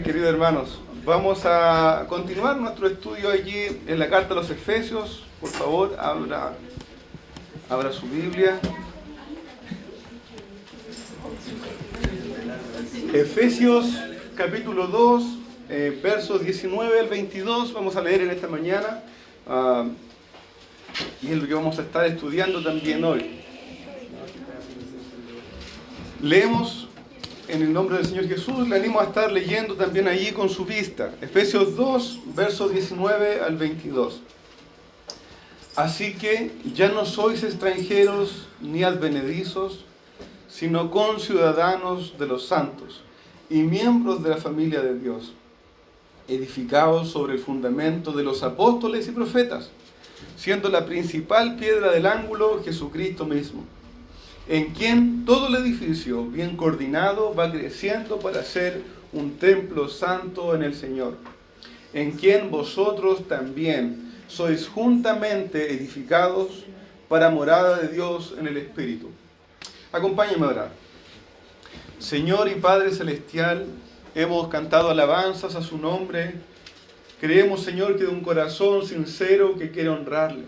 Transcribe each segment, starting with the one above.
Bien, queridos hermanos, vamos a continuar nuestro estudio allí en la carta a los Efesios. Por favor, abra su Biblia. Efesios capítulo 2, versos 19 al 22, vamos a leer en esta mañana. Y es lo que vamos a estar estudiando también hoy. Leemos en el nombre del Señor Jesús, le animo a estar leyendo también allí con su vista. Efesios 2, versos 19 al 22. Así que ya no sois extranjeros ni advenedizos, sino conciudadanos de los santos y miembros de la familia de Dios, edificados sobre el fundamento de los apóstoles y profetas, siendo la principal piedra del ángulo Jesucristo mismo, en quien todo el edificio, bien coordinado, va creciendo para ser un templo santo en el Señor, en quien vosotros también sois juntamente edificados para morada de Dios en el Espíritu. Acompáñenme a orar. Señor y Padre Celestial, hemos cantado alabanzas a su nombre. Creemos, Señor, que de un corazón sincero que quiere honrarle.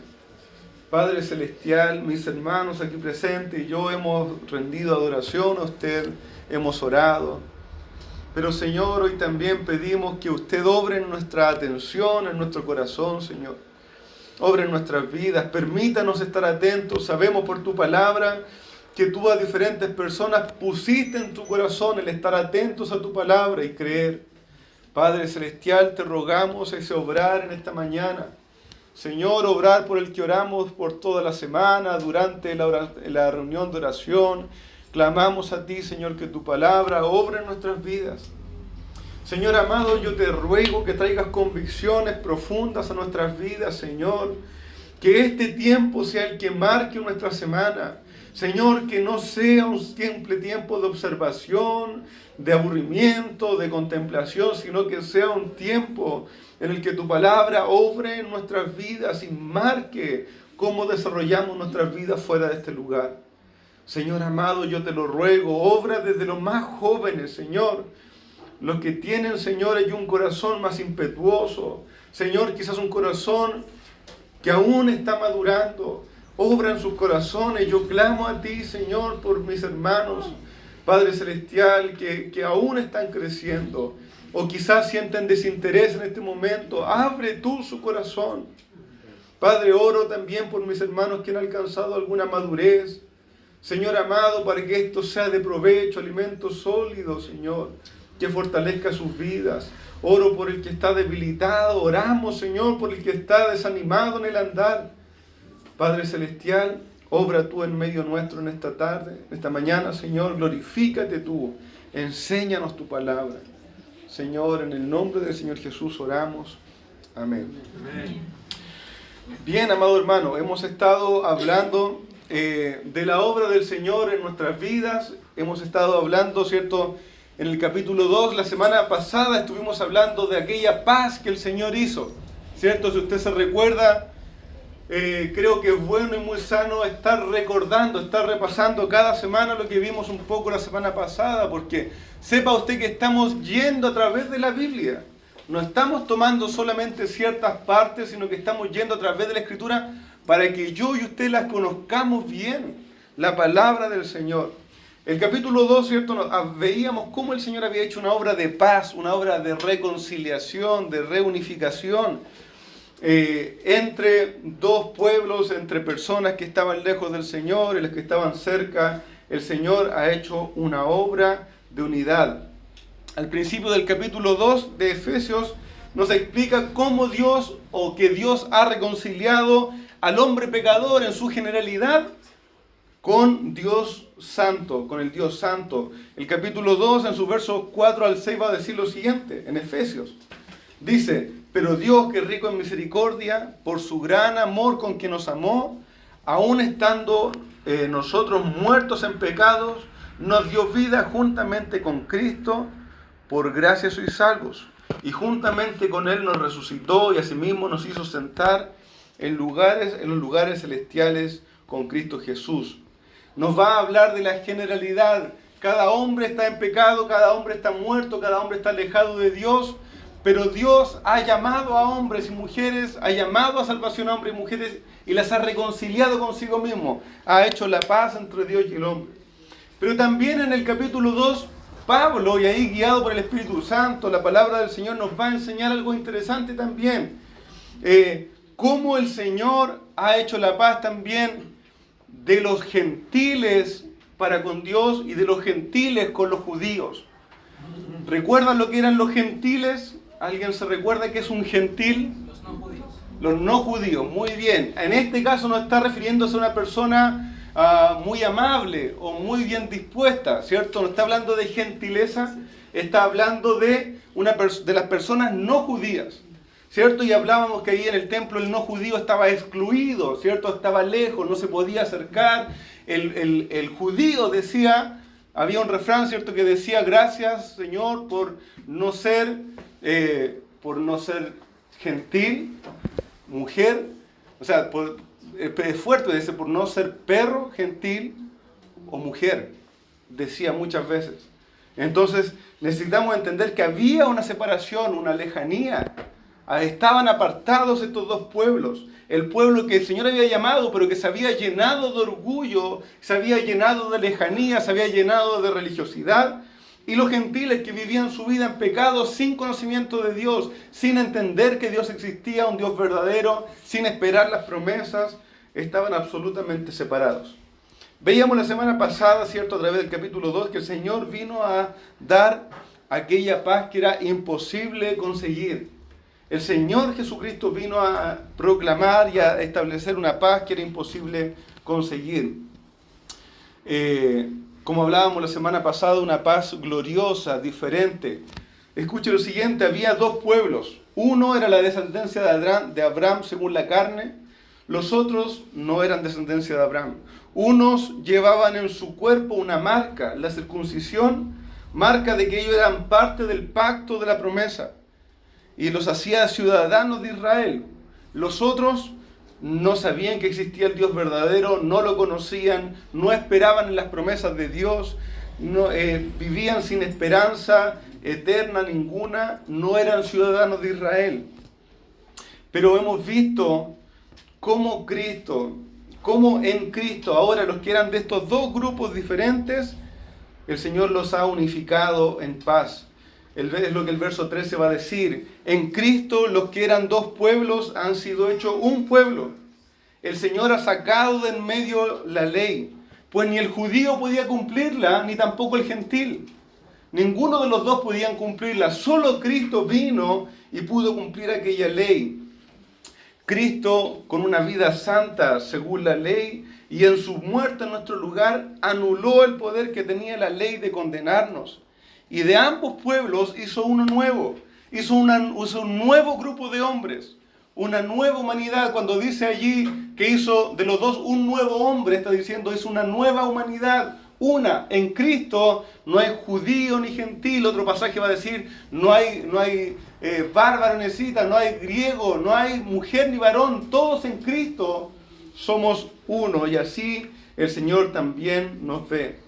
Padre Celestial, mis hermanos aquí presentes y yo hemos rendido adoración a usted, hemos orado. Pero Señor, hoy también pedimos que usted obre en nuestra atención, en nuestro corazón, Señor. Obre en nuestras vidas, permítanos estar atentos. Sabemos por tu palabra que tú a diferentes personas pusiste en tu corazón el estar atentos a tu palabra y creer. Padre Celestial, te rogamos ese obrar en esta mañana. Señor, obrar por el que oramos por toda la semana, durante la reunión de oración. Clamamos a ti, Señor, que tu palabra obre en nuestras vidas. Señor amado, yo te ruego que traigas convicciones profundas a nuestras vidas, Señor. Que este tiempo sea el que marque nuestra semana. Señor, que no sea un simple tiempo de observación, de aburrimiento, de contemplación, sino que sea un tiempo en el que tu palabra obre en nuestras vidas y marque cómo desarrollamos nuestras vidas fuera de este lugar. Señor amado, yo te lo ruego, obra desde los más jóvenes, Señor. Los que tienen, Señor, hay un corazón más impetuoso. Señor, quizás un corazón que aún está madurando. Obra en sus corazones. Yo clamo a ti, Señor, por mis hermanos, Padre Celestial, que aún están creciendo. O quizás sienten desinterés en este momento. Abre tú su corazón. Padre, oro también por mis hermanos que han alcanzado alguna madurez. Señor amado, para que esto sea de provecho, alimento sólido, Señor, que fortalezca sus vidas. Oro por el que está debilitado. Oramos, Señor, por el que está desanimado en el andar. Padre Celestial, obra tú en medio nuestro en esta tarde, en esta mañana, Señor. Glorifícate tú. Enséñanos tu palabra. Señor, en el nombre del Señor Jesús oramos. Amén. Amén. Bien, amado hermano, hemos estado hablando de la obra del Señor en nuestras vidas. Hemos estado hablando, ¿cierto? En el capítulo 2, la semana pasada estuvimos hablando de aquella paz que el Señor hizo, ¿cierto? Si usted se recuerda, creo que es bueno y muy sano estar recordando, estar repasando cada semana lo que vimos un poco la semana pasada, porque sepa usted que estamos yendo a través de la Biblia. No estamos tomando solamente ciertas partes, sino que estamos yendo a través de la Escritura para que yo y usted las conozcamos bien, la palabra del Señor. El capítulo 2, ¿cierto? Veíamos cómo el Señor había hecho una obra de paz, una obra de reconciliación, de reunificación entre dos pueblos, entre personas que estaban lejos del Señor y las que estaban cerca. El Señor ha hecho una obra de unidad. Al principio del capítulo 2 de Efesios nos explica cómo Dios, o que Dios ha reconciliado al hombre pecador en su generalidad con Dios Santo, con el Dios Santo. El capítulo 2, en sus versos 4 al 6, va a decir lo siguiente, en Efesios. Dice: pero Dios, que es rico en misericordia, por su gran amor con que nos amó, aun estando nosotros muertos en pecados, nos dio vida juntamente con Cristo. Por gracia sois salvos. Y juntamente con Él nos resucitó y asimismo nos hizo sentar en los lugares celestiales con Cristo Jesús. Nos va a hablar de la generalidad cada hombre está en pecado, cada hombre está muerto, cada hombre está alejado de Dios, pero Dios ha llamado a hombres y mujeres, ha llamado a salvación a hombres y mujeres y las ha reconciliado consigo mismo, ha hecho la paz entre Dios y el hombre. Pero también en el capítulo 2, Pablo, y ahí guiado por el Espíritu Santo, la palabra del Señor nos va a enseñar algo interesante también. Cómo el Señor ha hecho la paz también de los gentiles para con Dios y de los gentiles con los judíos. ¿Recuerdan lo que eran los gentiles? ¿Alguien se recuerda qué es un gentil? Los no judíos. Los no judíos, muy bien. En este caso no está refiriéndose a una persona muy amable o muy bien dispuesta, ¿cierto? No está hablando de gentileza, está hablando de las personas no judías, ¿cierto? Y hablábamos que ahí en el templo el no judío estaba excluido, ¿cierto? Estaba lejos, no se podía acercar. El judío decía, había un refrán, ¿cierto? Que decía, gracias Señor por no ser gentil, mujer, o sea, es fuerte, dice, por no ser perro, gentil o mujer, decía muchas veces. Entonces necesitamos entender que había una separación, una lejanía. Estaban apartados estos dos pueblos. El pueblo que el Señor había llamado, pero que se había llenado de orgullo, se había llenado de lejanía, se había llenado de religiosidad. Y los gentiles que vivían su vida en pecado sin conocimiento de Dios, sin entender que Dios existía, un Dios verdadero, sin esperar las promesas, estaban absolutamente separados. Veíamos la semana pasada, ¿cierto?, a través del capítulo 2, que el Señor vino a dar aquella paz que era imposible conseguir. El Señor Jesucristo vino a proclamar y a establecer una paz que era imposible conseguir. Como hablábamos la semana pasada, una paz gloriosa, diferente. Escuche lo siguiente, había dos pueblos. Uno era la descendencia de Abraham según la carne. Los otros no eran descendencia de Abraham. Unos llevaban en su cuerpo una marca, la circuncisión, marca de que ellos eran parte del pacto de la promesa. Y los hacía ciudadanos de Israel. Los otros no sabían que existía el Dios verdadero, no lo conocían, no esperaban en las promesas de Dios, vivían sin esperanza eterna ninguna, no eran ciudadanos de Israel. Pero hemos visto cómo en Cristo, ahora los que eran de estos dos grupos diferentes, el Señor los ha unificado en paz. Es lo que el verso 13 va a decir. En Cristo los que eran dos pueblos han sido hechos un pueblo. El Señor ha sacado de en medio la ley, pues ni el judío podía cumplirla, ni tampoco el gentil. Ninguno de los dos podían cumplirla. Solo Cristo vino y pudo cumplir aquella ley. Cristo, con una vida santa según la ley, y en su muerte en nuestro lugar, anuló el poder que tenía la ley de condenarnos. Y de ambos pueblos hizo uno nuevo, hizo un nuevo grupo de hombres, una nueva humanidad. Cuando dice allí que hizo de los dos un nuevo hombre, está diciendo es una nueva humanidad, una. En Cristo no hay judío ni gentil. Otro pasaje va a decir no hay bárbaro ni escita, no hay griego, no hay mujer ni varón. Todos en Cristo somos uno, y así el Señor también nos ve.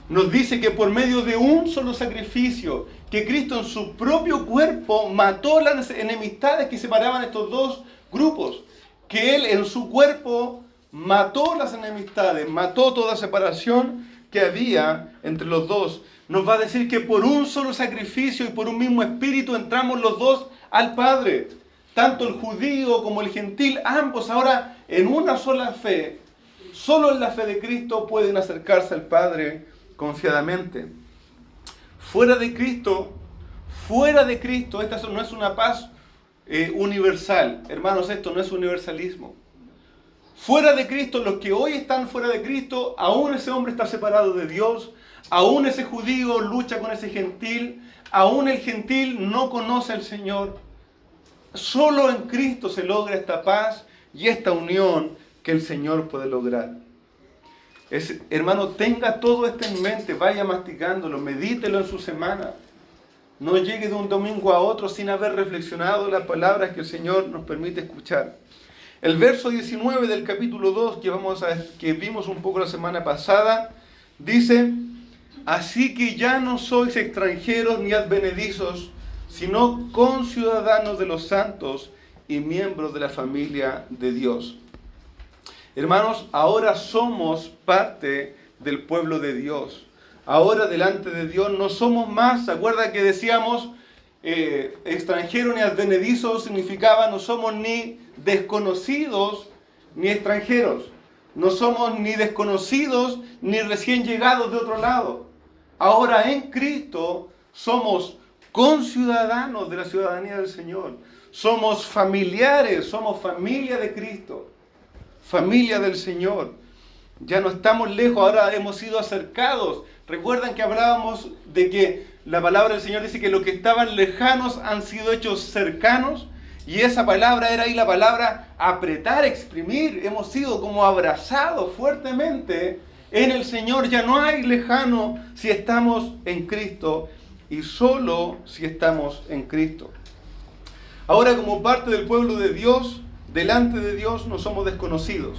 Nos dice que por medio de un solo sacrificio, que Cristo en su propio cuerpo mató las enemistades que separaban estos dos grupos, que Él en su cuerpo mató las enemistades, mató toda separación que había entre los dos. Nos va a decir que por un solo sacrificio y por un mismo espíritu entramos los dos al Padre. Tanto el judío como el gentil, ambos ahora en una sola fe, solo en la fe de Cristo pueden acercarse al Padre confiadamente. Fuera de Cristo, esta no es una paz universal. Hermanos, esto no es universalismo. Fuera de Cristo, los que hoy están fuera de Cristo, aún ese hombre está separado de Dios, aún ese judío lucha con ese gentil, aún el gentil no conoce al Señor. Solo en Cristo se logra esta paz y esta unión que el Señor puede lograr. Hermano, tenga todo esto en mente, vaya masticándolo, medítelo en su semana. No llegue de un domingo a otro sin haber reflexionado las palabras que el Señor nos permite escuchar. El verso 19 del capítulo 2, que vimos un poco la semana pasada, dice: Así que ya no sois extranjeros ni advenedizos, sino conciudadanos de los santos y miembros de la familia de Dios. Hermanos, ahora somos parte del pueblo de Dios. Ahora delante de Dios no somos más. ¿Se acuerda que decíamos extranjeros ni advenedizos? Significaba no somos ni desconocidos ni extranjeros. No somos ni desconocidos ni recién llegados de otro lado. Ahora en Cristo somos conciudadanos de la ciudadanía del Señor. Somos familiares, somos familia de Cristo, familia del Señor. Ya no estamos lejos, ahora hemos sido acercados. Recuerdan que hablábamos de que la palabra del Señor dice que los que estaban lejanos han sido hechos cercanos. Y esa palabra era ahí la palabra apretar, exprimir. Hemos sido como abrazados fuertemente en el Señor. Ya no hay lejano si estamos en Cristo y solo si estamos en Cristo. Ahora, como parte del pueblo de Dios, delante de Dios no somos desconocidos.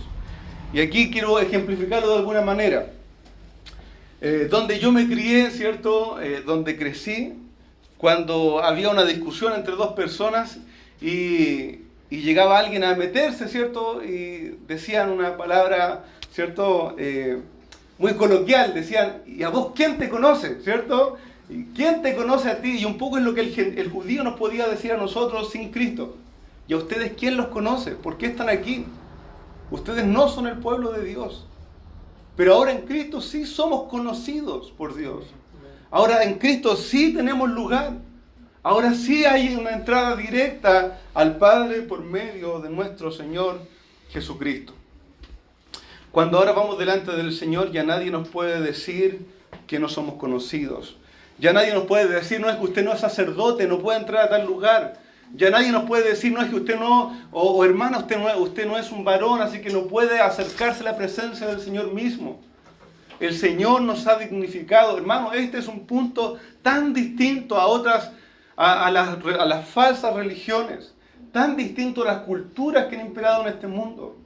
Y aquí quiero ejemplificarlo de alguna manera. Donde yo me crié, ¿cierto? Donde crecí, cuando había una discusión entre dos personas y llegaba alguien a meterse, ¿cierto? Y decían una palabra, ¿cierto? Muy coloquial, decían, ¿y a vos quién te conoce? ¿Cierto? ¿Y quién te conoce a ti? Y un poco es lo que el judío nos podía decir a nosotros sin Cristo. ¿Y a ustedes quién los conoce? ¿Por qué están aquí? Ustedes no son el pueblo de Dios. Pero ahora en Cristo sí somos conocidos por Dios. Ahora en Cristo sí tenemos lugar. Ahora sí hay una entrada directa al Padre por medio de nuestro Señor Jesucristo. Cuando ahora vamos delante del Señor, ya nadie nos puede decir que no somos conocidos. Ya nadie nos puede decir, no es que usted no es sacerdote, no puede entrar a tal lugar. Ya nadie nos puede decir, no es que usted no, o hermana, usted no es un varón, así que no puede acercarse a la presencia del Señor mismo. El Señor nos ha dignificado. Hermano, este es un punto tan distinto a otras, a las falsas religiones, tan distinto a las culturas que han imperado en este mundo.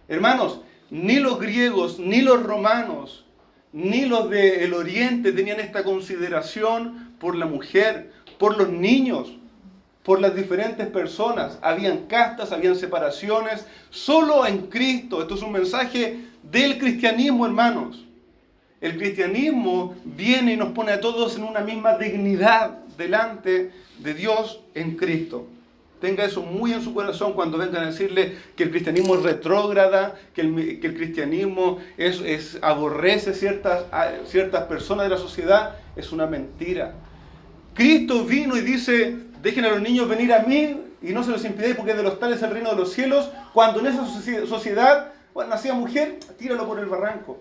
Hermanos, ni los griegos, ni los romanos, ni los del Oriente tenían esta consideración por la mujer, por los niños, por las diferentes personas. Habían castas, habían separaciones. Solo en Cristo. Esto es un mensaje del cristianismo, hermanos. El cristianismo viene y nos pone a todos en una misma dignidad delante de Dios en Cristo. Tenga eso muy en su corazón cuando vengan a decirle que el cristianismo es retrógrada, que el cristianismo aborrece ciertas personas de la sociedad. Es una mentira. Cristo vino y dice, dejen a los niños venir a mí y no se los impidáis porque de los tales es el reino de los cielos. Cuando en esa sociedad, bueno, nacía mujer, tíralo por el barranco.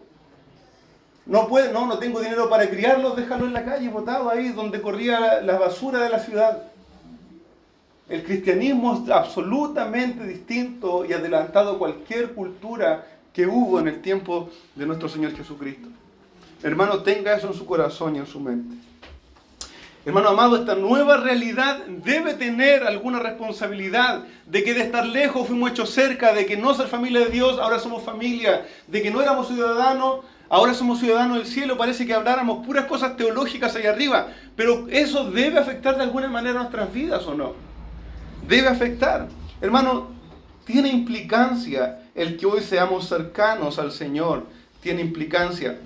No tengo dinero para criarlos, déjalo en la calle, botado ahí donde corría la basura de la ciudad. El cristianismo es absolutamente distinto y adelantado a cualquier cultura que hubo en el tiempo de nuestro Señor Jesucristo. Hermano, tenga eso en su corazón y en su mente. Hermano amado, esta nueva realidad debe tener alguna responsabilidad de que de estar lejos fuimos hechos cerca, de que no ser familia de Dios, ahora somos familia, de que no éramos ciudadanos, ahora somos ciudadanos del cielo. Parece que habláramos puras cosas teológicas allá arriba, pero eso debe afectar de alguna manera nuestras vidas, ¿o no? Debe afectar. Hermano, tiene implicancia el que hoy seamos cercanos al Señor, tiene implicancia.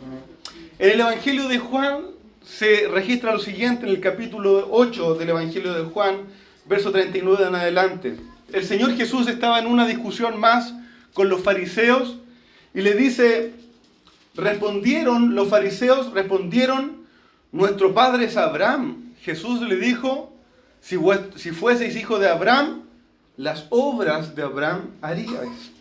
En el Evangelio de Juan se registra lo siguiente en el capítulo 8 del Evangelio de Juan, verso 39 en adelante. El Señor Jesús estaba en una discusión más con los fariseos y le dice, los fariseos respondieron, nuestro padre es Abraham. Jesús le dijo, si fueseis hijo de Abraham, las obras de Abraham haríais.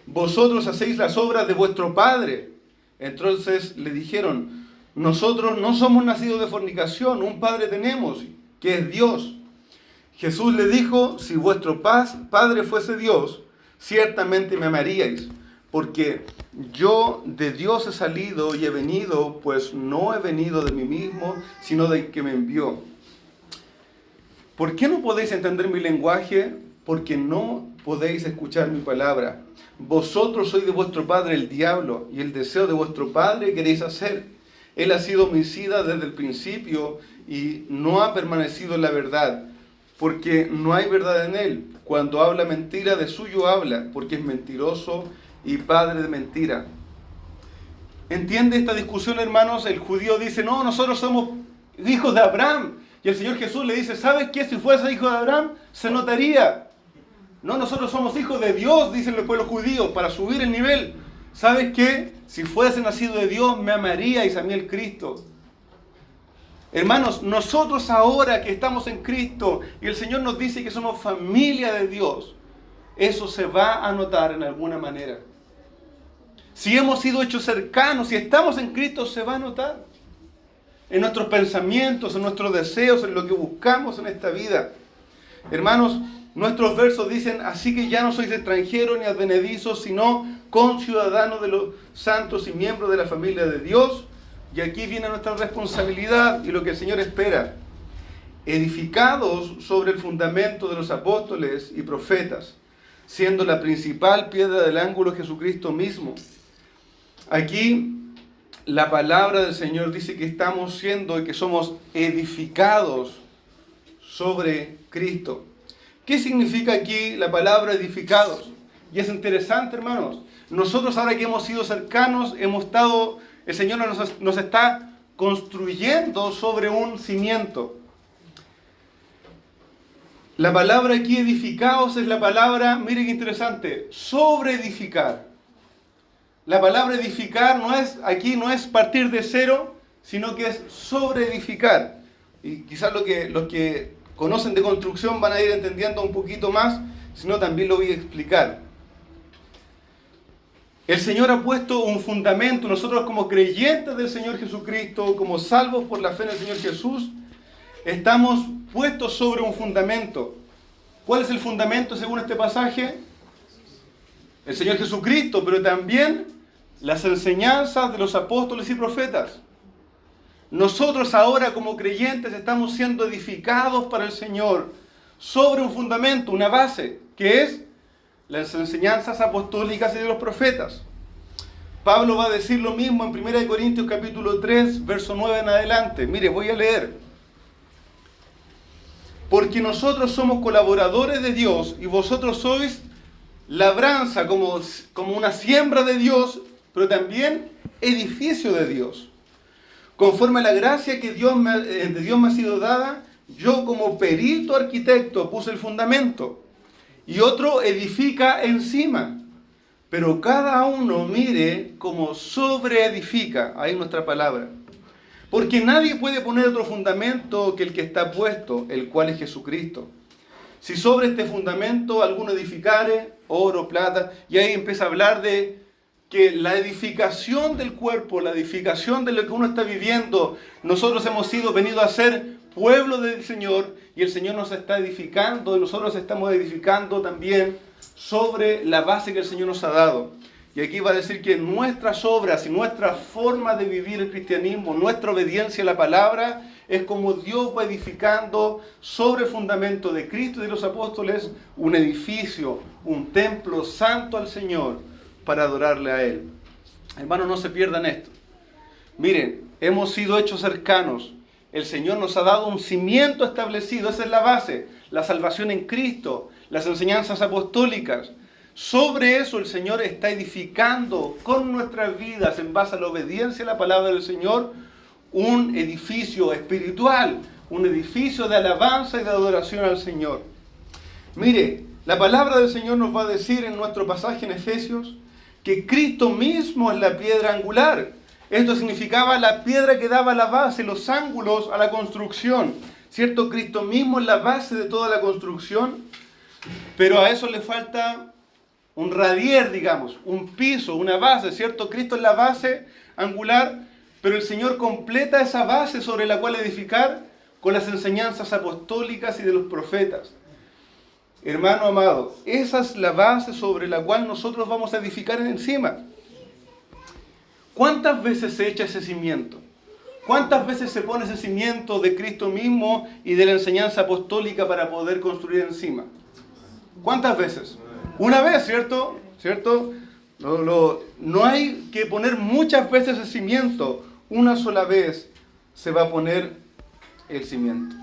Vosotros hacéis las obras de vuestro padre. Entonces le dijeron, nosotros no somos nacidos de fornicación, un padre tenemos, que es Dios. Jesús le dijo, si vuestro padre fuese Dios, ciertamente me amaríais, porque yo de Dios he salido y he venido, pues no he venido de mí mismo, sino del que me envió. ¿Por qué no podéis entender mi lenguaje? Porque no podéis escuchar mi palabra. Vosotros sois de vuestro padre el diablo, y el deseo de vuestro padre queréis hacer. Él ha sido homicida desde el principio y no ha permanecido en la verdad, porque no hay verdad en él. Cuando habla mentira, de suyo habla, porque es mentiroso y padre de mentira. ¿Entiende esta discusión, hermanos? El judío dice, no, nosotros somos hijos de Abraham. Y el Señor Jesús le dice, ¿sabes qué? Si fuese hijo de Abraham, se notaría. No, nosotros somos hijos de Dios, dicen los pueblos judíos, para subir el nivel. ¿Sabes qué? Si fuese nacido de Dios, me amaríais a mí el Cristo. Hermanos, nosotros ahora que estamos en Cristo y el Señor nos dice que somos familia de Dios, eso se va a notar en alguna manera. Si hemos sido hechos cercanos, si estamos en Cristo, se va a notar. En nuestros pensamientos, en nuestros deseos, en lo que buscamos en esta vida. Hermanos, nuestros versos dicen, así que ya no sois extranjeros ni advenedizos, sino conciudadanos de los santos y miembros de la familia de Dios. Y aquí viene nuestra responsabilidad y lo que el Señor espera. Edificados sobre el fundamento de los apóstoles y profetas, siendo la principal piedra del ángulo Jesucristo mismo. Aquí la palabra del Señor dice que estamos siendo y que somos edificados sobre Cristo. ¿Qué significa aquí la palabra edificados? Y es interesante, hermanos. Nosotros ahora que hemos sido cercanos, el Señor nos está construyendo sobre un cimiento. La palabra aquí edificados es la palabra, mire qué interesante, sobre edificar. La palabra edificar no es partir de cero, sino que es sobre edificar. Y quizás los que conocen de construcción van a ir entendiendo un poquito más, si no también lo voy a explicar. El Señor ha puesto un fundamento. Nosotros como creyentes del Señor Jesucristo, como salvos por la fe en el Señor Jesús, estamos puestos sobre un fundamento. ¿Cuál es el fundamento según este pasaje? El Señor Jesucristo, pero también las enseñanzas de los apóstoles y profetas. Nosotros ahora como creyentes estamos siendo edificados para el Señor sobre un fundamento, una base, que es las enseñanzas apostólicas y de los profetas. Pablo va a decir lo mismo en 1 Corintios capítulo 3, verso 9 en adelante. Mire, voy a leer. Porque nosotros somos colaboradores de Dios y vosotros sois labranza como una siembra de Dios, pero también edificio de Dios. Conforme a la gracia que de Dios me ha sido dada, yo como perito arquitecto puse el fundamento y otro edifica encima. Pero cada uno mire como sobreedifica, ahí nuestra palabra. Porque nadie puede poner otro fundamento que el que está puesto, el cual es Jesucristo. Si sobre este fundamento alguno edificare, oro, plata, y ahí empieza a hablar de que la edificación del cuerpo, la edificación de lo que uno está viviendo, nosotros hemos venido a ser pueblo del Señor y el Señor nos está edificando y nosotros estamos edificando también sobre la base que el Señor nos ha dado. Y aquí va a decir que nuestras obras y nuestra forma de vivir el cristianismo, nuestra obediencia a la palabra, es como Dios va edificando sobre el fundamento de Cristo y de los apóstoles un edificio, un templo santo al Señor para adorarle a Él. Hermanos, no se pierdan esto. Miren, hemos sido hechos cercanos. El Señor nos ha dado un cimiento establecido, esa es la base, la salvación en Cristo, las enseñanzas apostólicas. Sobre eso el Señor está edificando con nuestras vidas, en base a la obediencia a la palabra del Señor, un edificio espiritual, un edificio de alabanza y de adoración al Señor. Mire, la palabra del Señor nos va a decir en nuestro pasaje en Efesios que Cristo mismo es la piedra angular. Esto significaba la piedra que daba la base, los ángulos a la construcción. ¿Cierto? Cristo mismo es la base de toda la construcción, pero a eso le falta un radier, digamos, un piso, una base, ¿cierto? Cristo es la base angular, pero el Señor completa esa base sobre la cual edificar con las enseñanzas apostólicas y de los profetas. Hermano amado, esa es la base sobre la cual nosotros vamos a edificar encima. ¿Cuántas veces se echa ese cimiento? ¿Cuántas veces se pone ese cimiento de Cristo mismo y de la enseñanza apostólica para poder construir encima? ¿Cuántas veces? Una vez, ¿cierto? ¿Cierto? No hay que poner muchas veces ese cimiento. una sola vez se va a poner el cimiento.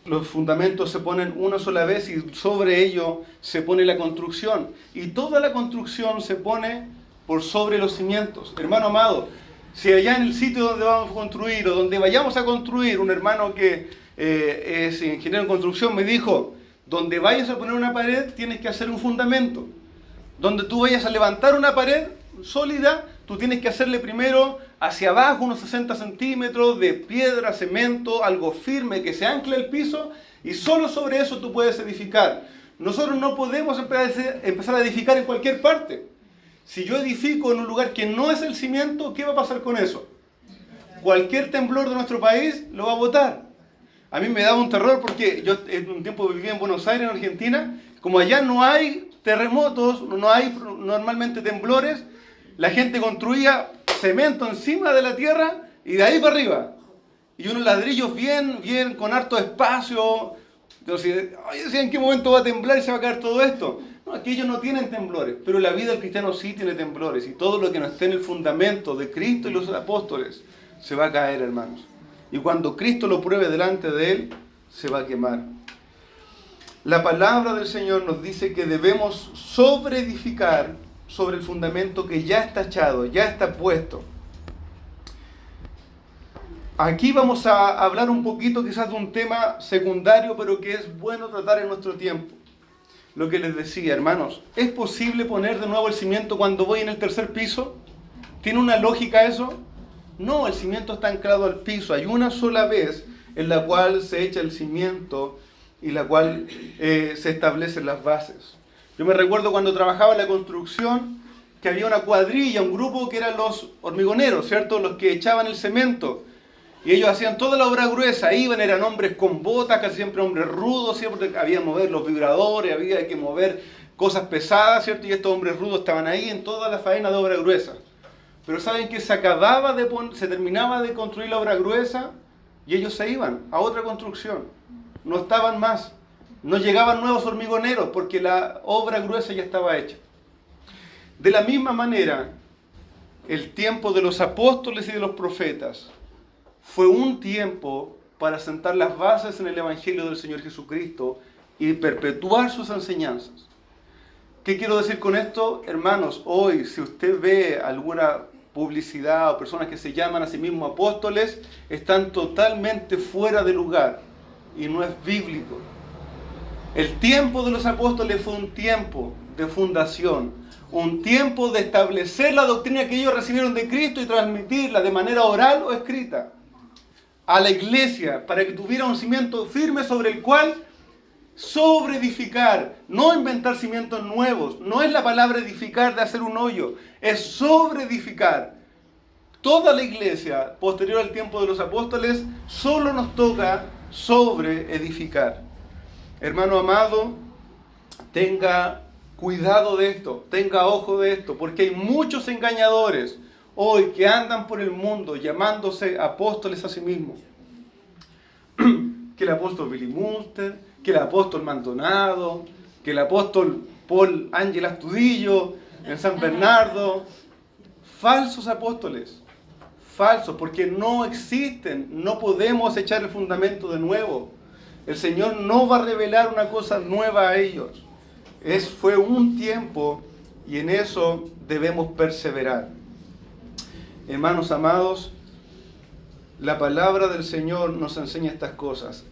Los fundamentos se ponen una sola vez y sobre ello se pone la construcción. Y toda la construcción se pone por sobre los cimientos. Hermano amado, si allá en el sitio donde vamos a construir o donde vayamos a construir, un hermano que es ingeniero en construcción me dijo, donde vayas a poner una pared tienes que hacer un fundamento. Donde tú vayas a levantar una pared sólida, tú tienes que hacerle primero hacia abajo unos 60 centímetros de piedra, cemento, algo firme que se ancle al piso y solo sobre eso tú puedes edificar. Nosotros no podemos empezar a edificar en cualquier parte. Si yo edifico en un lugar que no es el cimiento, ¿qué va a pasar con eso? Cualquier temblor de nuestro país lo va a botar. A mí me daba un terror porque yo en un tiempo vivía en Buenos Aires, en Argentina. Como allá no hay terremotos, no hay normalmente temblores, la gente construía cemento encima de la tierra y de ahí para arriba. Y unos ladrillos bien, con harto espacio. Entonces, decía, ¿en qué momento va a temblar y se va a caer todo esto? No, aquí ellos no tienen temblores, pero la vida del cristiano sí tiene temblores. Y todo lo que no esté en el fundamento de Cristo y los apóstoles se va a caer, hermanos. Y cuando Cristo lo pruebe delante de él, se va a quemar. La palabra del Señor nos dice que debemos sobreedificar sobre el fundamento que ya está echado, ya está puesto. Aquí vamos a hablar un poquito quizás de un tema secundario, pero que es bueno tratar en nuestro tiempo. Lo que les decía, hermanos, ¿es posible poner de nuevo el cimiento cuando voy en el tercer piso? ¿Tiene una lógica eso? No, el cimiento está anclado al piso. Hay una sola vez en la cual se echa el cimiento y la cual se establecen las bases. Yo me recuerdo cuando trabajaba en la construcción que había una cuadrilla, un grupo que eran los hormigoneros, ¿cierto? Los que echaban el cemento. Y ellos hacían toda la obra gruesa, eran hombres con botas, casi siempre hombres rudos, siempre había que mover los vibradores, había que mover cosas pesadas, ¿cierto? Y estos hombres rudos estaban ahí en toda la faena de obra gruesa. Pero saben que se terminaba de construir la obra gruesa y ellos se iban a otra construcción. No estaban más, no llegaban nuevos hormigoneros porque la obra gruesa ya estaba hecha. De la misma manera, el tiempo de los apóstoles y de los profetas fue un tiempo para sentar las bases en el Evangelio del Señor Jesucristo y perpetuar sus enseñanzas. ¿Qué quiero decir con esto? Hermanos, hoy si usted ve alguna publicidad o personas que se llaman a sí mismos apóstoles, están totalmente fuera de lugar y no es bíblico. El tiempo de los apóstoles fue un tiempo de fundación, un tiempo de establecer la doctrina que ellos recibieron de Cristo y transmitirla de manera oral o escrita a la iglesia para que tuviera un cimiento firme sobre el cual sobreedificar, no inventar cimientos nuevos. No es la palabra edificar de hacer un hoyo, es sobreedificar. Toda la iglesia posterior al tiempo de los apóstoles solo nos toca sobreedificar. Hermano amado, tenga cuidado de esto, tenga ojo de esto, porque hay muchos engañadores hoy que andan por el mundo llamándose apóstoles a sí mismos. Que el apóstol Billy Munster, que el apóstol Maldonado, que el apóstol Paul Ángel Astudillo en San Bernardo. Falsos apóstoles, falsos, porque no existen, no podemos echar el fundamento de nuevo. El Señor no va a revelar una cosa nueva a ellos. Fue un tiempo y en eso debemos perseverar. Hermanos amados, la palabra del Señor nos enseña estas cosas.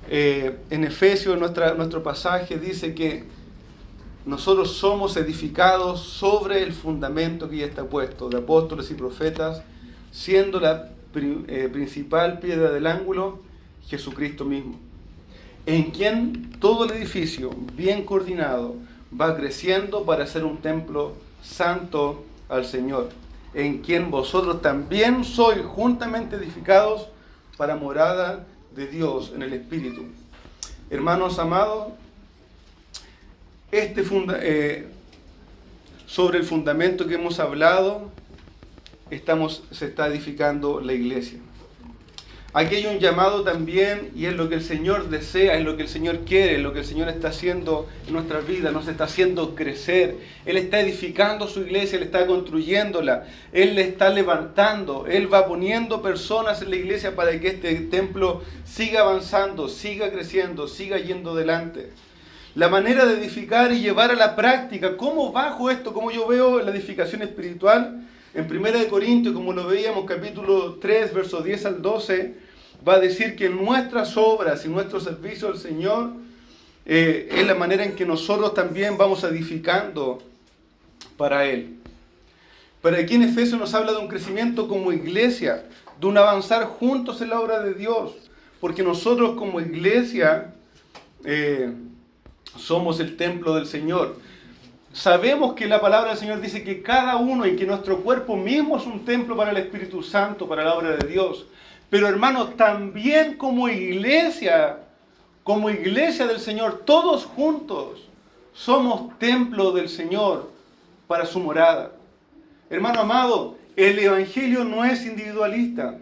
En Efesios, nuestro pasaje dice que nosotros somos edificados sobre el fundamento que ya está puesto, de apóstoles y profetas, siendo la principal piedra del ángulo Jesucristo mismo, en quien todo el edificio, bien coordinado, va creciendo para ser un templo santo al Señor, en quien vosotros también sois juntamente edificados para morada de Dios en el Espíritu. Hermanos amados, sobre el fundamento que hemos hablado, se está edificando la iglesia. Aquí hay un llamado también, y es lo que el Señor desea, es lo que el Señor quiere, es lo que el Señor está haciendo en nuestras vidas, nos está haciendo crecer. Él está edificando su iglesia, Él está construyéndola, Él le está levantando, Él va poniendo personas en la iglesia para que este templo siga avanzando, siga creciendo, siga yendo adelante. La manera de edificar y llevar a la práctica, ¿cómo bajo esto? ¿Cómo yo veo la edificación espiritual? En 1 Corintios, como lo veíamos, capítulo 3, versos 10 al 12, va a decir que nuestras obras y nuestro servicio al Señor es la manera en que nosotros también vamos edificando para Él. Pero aquí en Efesios nos habla de un crecimiento como iglesia, de un avanzar juntos en la obra de Dios, porque nosotros como iglesia somos el templo del Señor. Sabemos que la palabra del Señor dice que cada uno y que nuestro cuerpo mismo es un templo para el Espíritu Santo, para la obra de Dios. Pero hermanos, también como iglesia del Señor, todos juntos somos templo del Señor para su morada. Hermano amado, el Evangelio no es individualista.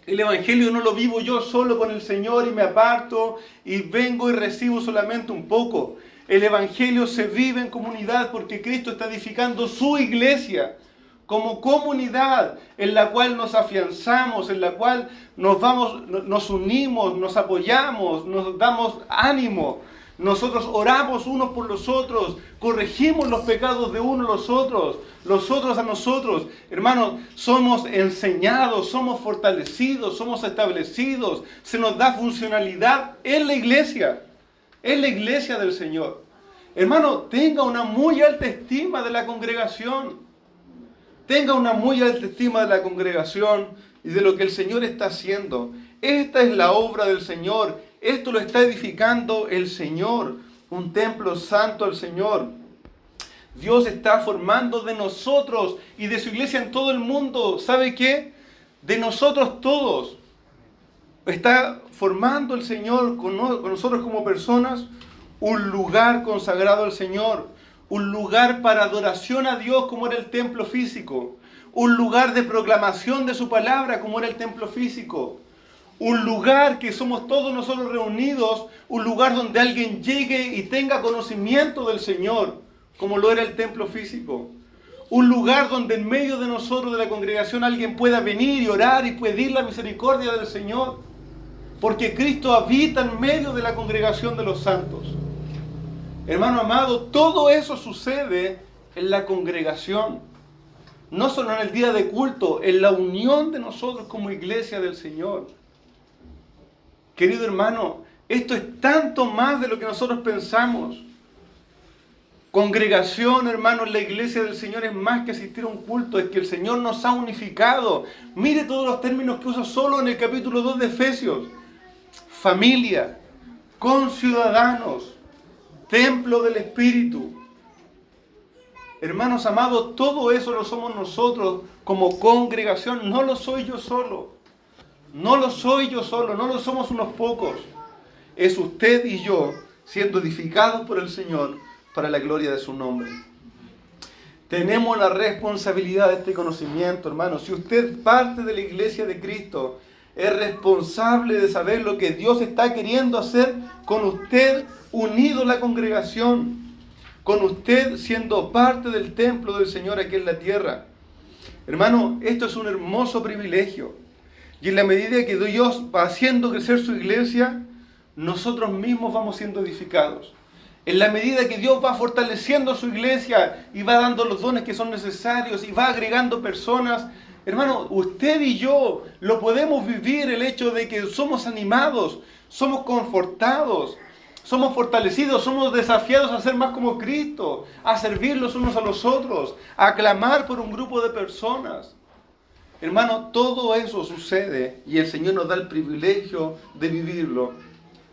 El Evangelio no lo vivo yo solo con el Señor y me aparto y vengo y recibo solamente un poco. El Evangelio se vive en comunidad porque Cristo está edificando su iglesia como comunidad en la cual nos afianzamos, en la cual nos unimos, nos apoyamos, nos damos ánimo. Nosotros oramos unos por los otros, corregimos los pecados de unos los otros a nosotros. Hermanos, somos enseñados, somos fortalecidos, somos establecidos, se nos da funcionalidad en la iglesia del Señor. Hermano, tenga una muy alta estima de la congregación. Tenga una muy alta estima de la congregación y de lo que el Señor está haciendo. Esta es la obra del Señor. Esto lo está edificando el Señor. Un templo santo al Señor. Dios está formando de nosotros y de su iglesia en todo el mundo. ¿Sabe qué? De nosotros todos. Está formando el Señor con nosotros como personas un lugar consagrado al Señor. Un lugar para adoración a Dios como era el templo físico. Un lugar de proclamación de su palabra como era el templo físico. Un lugar que somos todos nosotros reunidos. Un lugar donde alguien llegue y tenga conocimiento del Señor como lo era el templo físico. Un lugar donde en medio de nosotros, de la congregación, alguien pueda venir y orar y pedir la misericordia del Señor. Porque Cristo habita en medio de la congregación de los santos. Hermano amado, todo eso sucede en la congregación. No solo en el día de culto, en la unión de nosotros como iglesia del Señor. Querido hermano, esto es tanto más de lo que nosotros pensamos. Congregación, hermano, en la iglesia del Señor es más que asistir a un culto, es que el Señor nos ha unificado. Mire todos los términos que usa solo en el capítulo 2 de Efesios. Familia, conciudadanos, templo del Espíritu. Hermanos amados, todo eso lo somos nosotros como congregación. No lo soy yo solo. No lo soy yo solo, no lo somos unos pocos. Es usted y yo siendo edificados por el Señor para la gloria de su nombre. Tenemos la responsabilidad de este conocimiento, hermanos. Si usted parte de la iglesia de Cristo, es responsable de saber lo que Dios está queriendo hacer con usted unido a la congregación, con usted siendo parte del templo del Señor aquí en la tierra. Hermano, esto es un hermoso privilegio. Y en la medida que Dios va haciendo crecer su iglesia, nosotros mismos vamos siendo edificados. En la medida que Dios va fortaleciendo su iglesia y va dando los dones que son necesarios y va agregando personas, hermano, usted y yo lo podemos vivir, el hecho de que somos animados, somos confortados, somos fortalecidos, somos desafiados a ser más como Cristo, a servir los unos a los otros, a clamar por un grupo de personas. Hermano, todo eso sucede y el Señor nos da el privilegio de vivirlo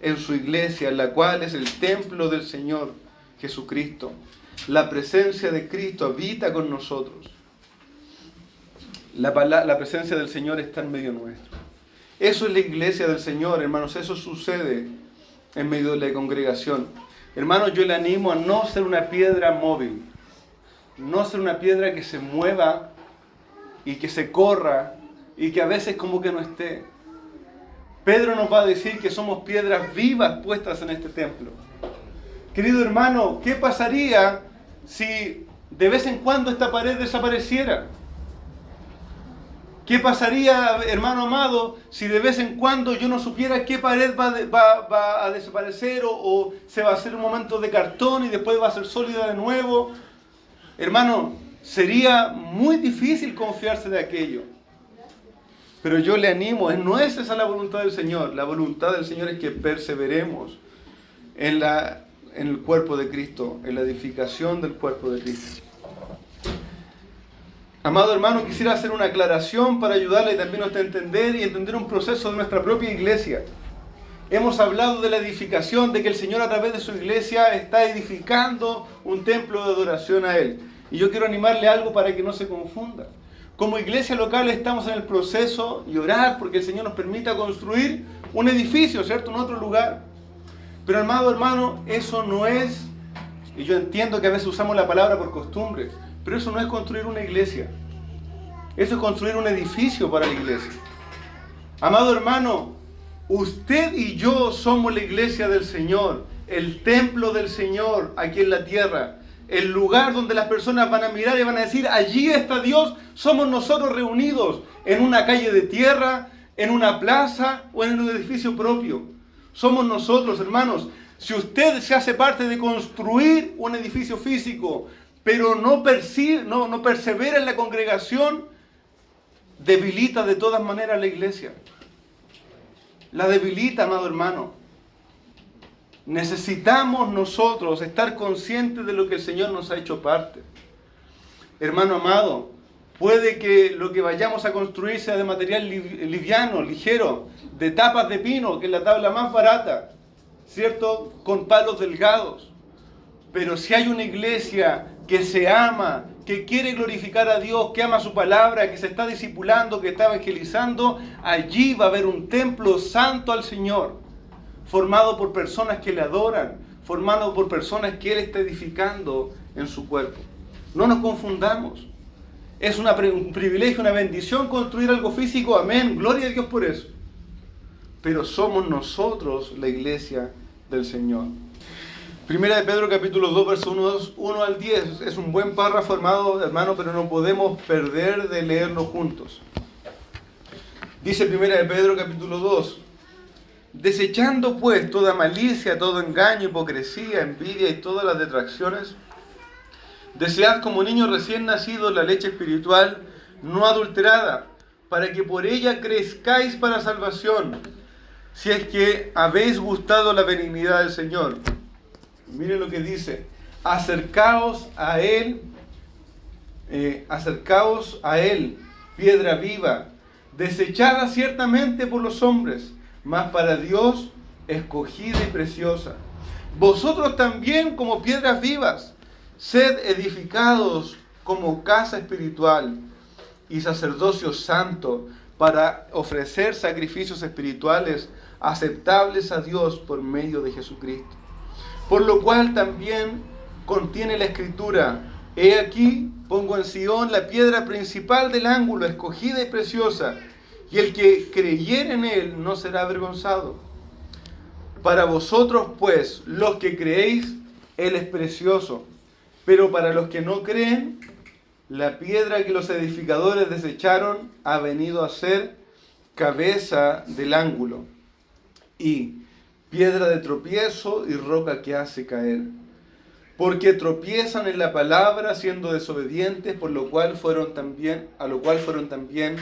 en su iglesia, en la cual es el templo del Señor Jesucristo. La presencia de Cristo habita con nosotros. La presencia del Señor está en medio nuestro. Eso es la iglesia del Señor, hermanos. Eso sucede en medio de la congregación. Hermanos, yo le animo a no ser una piedra móvil. No ser una piedra que se mueva y que se corra y que a veces como que no esté. Pedro nos va a decir que somos piedras vivas puestas en este templo. Querido hermano, ¿qué pasaría si de vez en cuando esta pared desapareciera? ¿Qué pasaría, hermano amado, si de vez en cuando yo no supiera qué pared va a desaparecer o se va a hacer un momento de cartón y después va a ser sólida de nuevo? Hermano, sería muy difícil confiarse de aquello. Pero yo le animo, no es esa la voluntad del Señor. La voluntad del Señor es que perseveremos en el cuerpo de Cristo, en la edificación del cuerpo de Cristo. Amado hermano, quisiera hacer una aclaración para ayudarle también a usted a entender y entender un proceso de nuestra propia iglesia. Hemos hablado de la edificación, de que el Señor a través de su iglesia está edificando un templo de adoración a Él. Y yo quiero animarle algo para que no se confunda. Como iglesia local estamos en el proceso y orar porque el Señor nos permita construir un edificio, ¿cierto? En otro lugar. Pero amado hermano, eso no es, y yo entiendo que a veces usamos la palabra por costumbre, pero eso no es construir una iglesia. Eso es construir un edificio para la iglesia. Amado hermano, usted y yo somos la iglesia del Señor, el templo del Señor aquí en la tierra. El lugar donde las personas van a mirar y van a decir, allí está Dios, somos nosotros reunidos en una calle de tierra, en una plaza o en un edificio propio. Somos nosotros, hermanos. Si usted se hace parte de construir un edificio físico, pero no persevera en la congregación, debilita de todas maneras la iglesia. La debilita, amado hermano. Necesitamos nosotros estar conscientes de lo que el Señor nos ha hecho parte. Hermano amado, puede que lo que vayamos a construir sea de material liviano, ligero, de tapas de pino, que es la tabla más barata, ¿cierto? Con palos delgados. Pero si hay una iglesia que se ama, que quiere glorificar a Dios, que ama su palabra, que se está discipulando, que está evangelizando, allí va a haber un templo santo al Señor, formado por personas que le adoran, formado por personas que Él está edificando en su cuerpo. No nos confundamos. Es un privilegio, una bendición construir algo físico, amén, gloria a Dios por eso. Pero somos nosotros la iglesia del Señor. Primera de Pedro capítulo 2, versos 1 al 10. Es un buen párrafo, hermano, pero no podemos perder de leerlo juntos. Dice Primera de Pedro capítulo 2. Desechando pues toda malicia, todo engaño, hipocresía, envidia y todas las detracciones, desead como niños recién nacidos la leche espiritual no adulterada, para que por ella crezcáis para salvación, si es que habéis gustado la benignidad del Señor. Miren lo que dice: acercaos a Él, piedra viva, desechada ciertamente por los hombres, mas para Dios escogida y preciosa. Vosotros también, como piedras vivas, sed edificados como casa espiritual y sacerdocio santo, para ofrecer sacrificios espirituales aceptables a Dios por medio de Jesucristo. Por lo cual también contiene la Escritura: he aquí, pongo en Sión la piedra principal del ángulo, escogida y preciosa, y el que creyere en Él no será avergonzado. Para vosotros, pues, los que creéis, Él es precioso. Pero para los que no creen, la piedra que los edificadores desecharon ha venido a ser cabeza del ángulo, y piedra de tropiezo y roca que hace caer. Porque tropiezan en la palabra, siendo desobedientes, a lo cual fueron también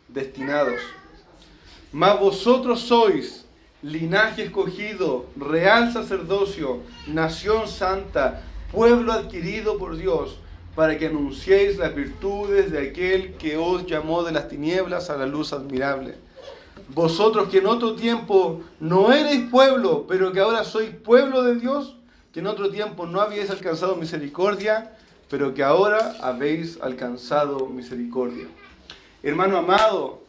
destinados. Mas vosotros sois linaje escogido, real sacerdocio, nación santa, pueblo adquirido por Dios, para que anunciéis las virtudes de aquel que os llamó de las tinieblas a la luz admirable. Vosotros que en otro tiempo no erais pueblo, pero que ahora sois pueblo de Dios, que en otro tiempo no habíais alcanzado misericordia, pero que ahora habéis alcanzado misericordia. Hermano amado,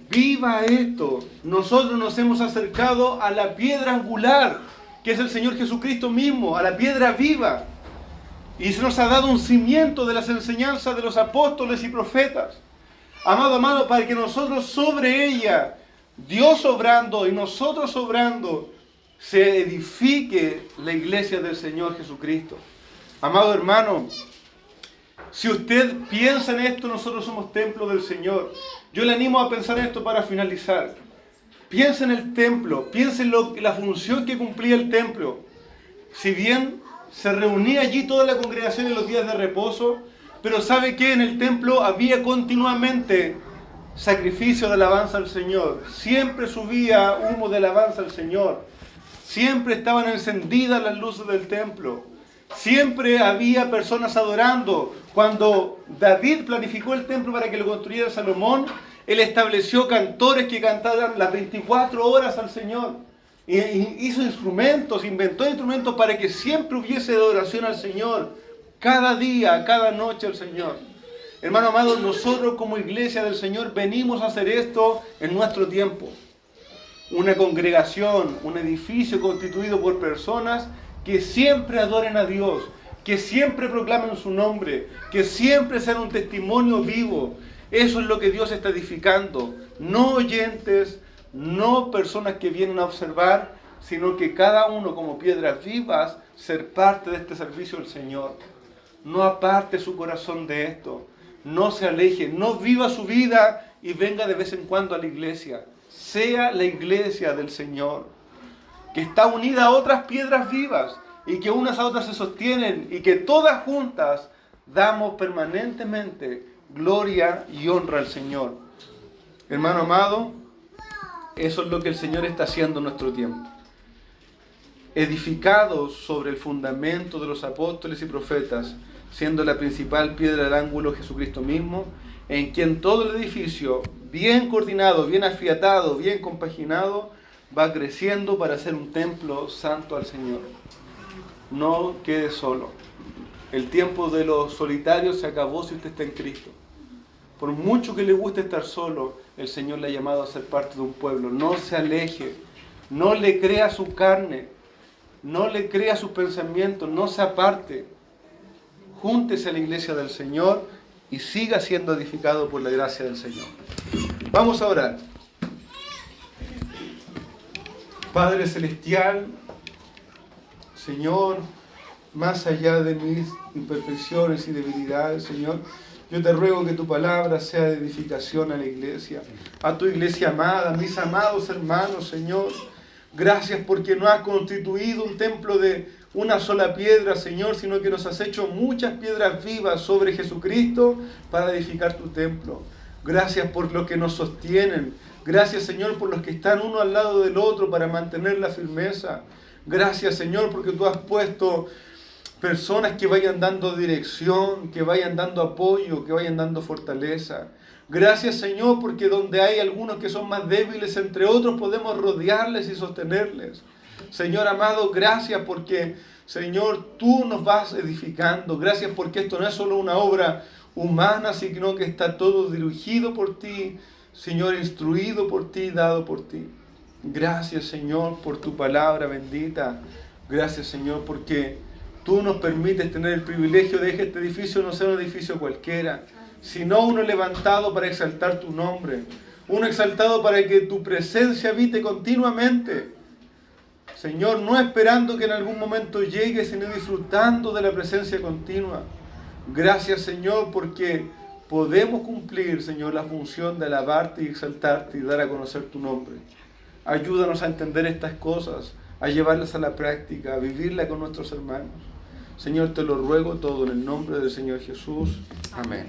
viva esto. Nosotros nos hemos acercado a la piedra angular, que es el Señor Jesucristo mismo, a la piedra viva. Y se nos ha dado un cimiento de las enseñanzas de los apóstoles y profetas. Amado, para que nosotros sobre ella Dios obrando y nosotros obrando, se edifique la iglesia del Señor Jesucristo. Amado hermano, si usted piensa en esto, nosotros somos templo del Señor. Yo le animo a pensar en esto para finalizar. Piensa en el templo, piensa en la función que cumplía el templo. Si bien se reunía allí toda la congregación en los días de reposo, pero ¿sabe qué? En el templo había continuamente sacrificio de alabanza al Señor. Siempre subía humo de alabanza al Señor. Siempre estaban encendidas las luces del templo. Siempre había personas adorando. Cuando David planificó el templo para que lo construyera Salomón, él estableció cantores que cantaran las 24 horas al Señor. Y hizo instrumentos, inventó instrumentos para que siempre hubiese adoración al Señor. Cada día, cada noche al Señor. Hermano amado, nosotros como iglesia del Señor venimos a hacer esto en nuestro tiempo. Una congregación, un edificio constituido por personas que siempre adoren a Dios, que siempre proclamen su nombre, que siempre sean un testimonio vivo. Eso es lo que Dios está edificando. No oyentes, no personas que vienen a observar, sino que cada uno como piedras vivas, ser parte de este servicio del Señor. No aparte su corazón de esto. No se aleje, no viva su vida y venga de vez en cuando a la iglesia. Sea la iglesia del Señor, que está unida a otras piedras vivas y que unas a otras se sostienen y que todas juntas damos permanentemente gloria y honra al Señor. Hermano amado, eso es lo que el Señor está haciendo en nuestro tiempo. Edificados sobre el fundamento de los apóstoles y profetas, siendo la principal piedra del ángulo Jesucristo mismo, en quien todo el edificio, bien coordinado, bien afiatado, bien compaginado, va creciendo para ser un templo santo al Señor. No quede solo. El tiempo de los solitarios se acabó si usted está en Cristo. Por mucho que le guste estar solo, el Señor le ha llamado a ser parte de un pueblo. No se aleje, no le crea su carne, no le crea sus pensamientos, no se aparte. Júntese a la iglesia del Señor y siga siendo edificado por la gracia del Señor. Vamos a orar. Padre Celestial, Señor, más allá de mis imperfecciones y debilidades, Señor, yo te ruego que tu palabra sea de edificación a la iglesia, a tu iglesia amada, mis amados hermanos, Señor. Gracias porque no has constituido un templo de una sola piedra, Señor, sino que nos has hecho muchas piedras vivas sobre Jesucristo para edificar tu templo. Gracias por los que nos sostienen. Gracias, Señor, por los que están uno al lado del otro para mantener la firmeza. Gracias, Señor, porque tú has puesto personas que vayan dando dirección, que vayan dando apoyo, que vayan dando fortaleza. Gracias, Señor, porque donde hay algunos que son más débiles entre otros, podemos rodearles y sostenerles. Señor amado, gracias porque, Señor, tú nos vas edificando. Gracias porque esto no es solo una obra humana, sino que está todo dirigido por ti, Señor, instruido por ti, dado por ti. Gracias, Señor, por tu palabra bendita. Gracias, Señor, porque tú nos permites tener el privilegio de que este edificio no sea un edificio cualquiera, sino uno levantado para exaltar tu nombre, uno exaltado para que tu presencia habite continuamente. Señor, no esperando que en algún momento llegue, sino disfrutando de la presencia continua. Gracias, Señor, porque podemos cumplir, Señor, la función de alabarte y exaltarte y dar a conocer tu nombre. Ayúdanos a entender estas cosas, a llevarlas a la práctica, a vivirla con nuestros hermanos. Señor, te lo ruego todo en el nombre del Señor Jesús. Amén.